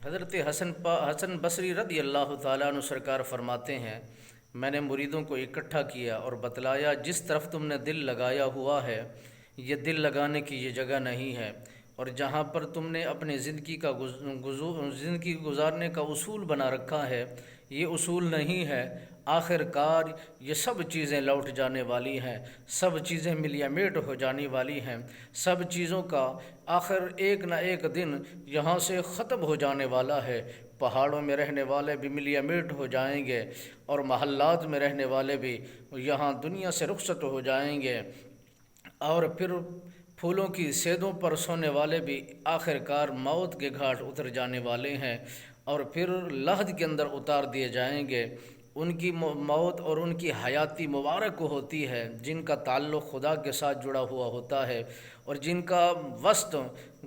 حضرت حسن بصری رضی اللہ تعالیٰ عنہ سرکار فرماتے ہیں، میں نے مریدوں کو اکٹھا کیا اور بتلایا، جس طرف تم نے دل لگایا ہوا ہے یہ دل لگانے کی یہ جگہ نہیں ہے، اور جہاں پر تم نے اپنے زندگی گزارنے کا اصول بنا رکھا ہے یہ اصول نہیں ہے۔ آخر کار یہ سب چیزیں لوٹ جانے والی ہیں، سب چیزیں ملیا میٹ ہو جانے والی ہیں، سب چیزوں کا آخر ایک نہ ایک دن یہاں سے ختم ہو جانے والا ہے۔ پہاڑوں میں رہنے والے بھی ملیا میٹ ہو جائیں گے، اور محلات میں رہنے والے بھی یہاں دنیا سے رخصت ہو جائیں گے، اور پھر پھولوں کی سیدوں پر سونے والے بھی آخر کار موت کے گھاٹ اتر جانے والے ہیں، اور پھر لحد کے اندر اتار دیے جائیں گے۔ ان کی موت اور ان کی حیاتی مبارک ہوتی ہے جن کا تعلق خدا کے ساتھ جڑا ہوا ہوتا ہے، اور جن کا وسط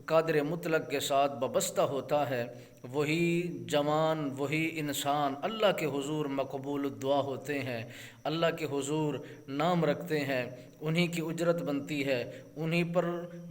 قادر مطلق کے ساتھ وابستہ ہوتا ہے۔ وہی جوان، وہی انسان اللہ کے حضور مقبول الدعا ہوتے ہیں، اللہ کے حضور نام رکھتے ہیں، انہی کی اجرت بنتی ہے، انہی پر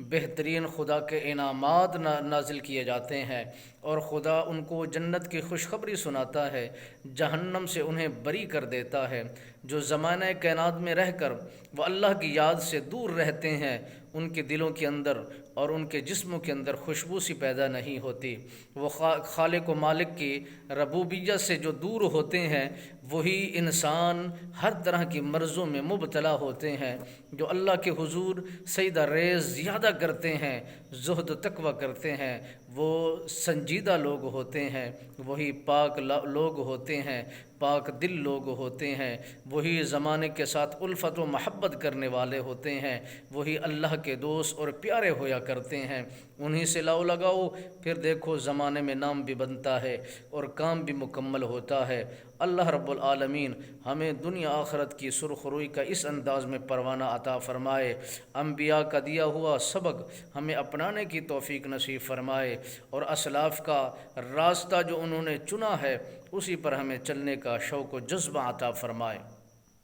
بہترین خدا کے انعامات نازل کیے جاتے ہیں، اور خدا ان کو جنت کی خوشخبری سناتا ہے، جہنم سے انہیں بری کر دیتا ہے۔ جو زمانہ کائنات میں رہ کر وہ اللہ کی یاد سے دور رہتے ہیں، ان کے دلوں کے اندر اور ان کے جسموں کے اندر خوشبو سی پیدا نہیں ہوتی۔ وہ خالق و مالک کی ربوبیت سے جو دور ہوتے ہیں وہی انسان ہر طرح کی مرضوں میں مبتلا ہوتے ہیں۔ جو اللہ کے حضور سجدہ ریز زیادہ کرتے ہیں، زہد و تقوی کرتے ہیں، وہ سنجیدہ لوگ ہوتے ہیں، وہی پاک لوگ ہوتے ہیں، پاک دل لوگ ہوتے ہیں، وہی زمانے کے ساتھ الفت و محبت کرنے والے ہوتے ہیں، وہی اللہ کے دوست اور پیارے ہویا کرتے ہیں۔ انہی سے لاؤ لگاؤ، پھر دیکھو زمانے میں نام بھی بنتا ہے اور کام بھی مکمل ہوتا ہے۔ اللہ رب العالمین ہمیں دنیا آخرت کی سرخ روئی کا اس انداز میں پروانہ عطا فرمائے، انبیاء کا دیا ہوا سبق ہمیں اپنانے کی توفیق نصیب فرمائے، اور اسلاف کا راستہ جو انہوں نے چنا ہے اسی پر ہمیں چلنے کا شوق و جذبہ عطا فرمائے۔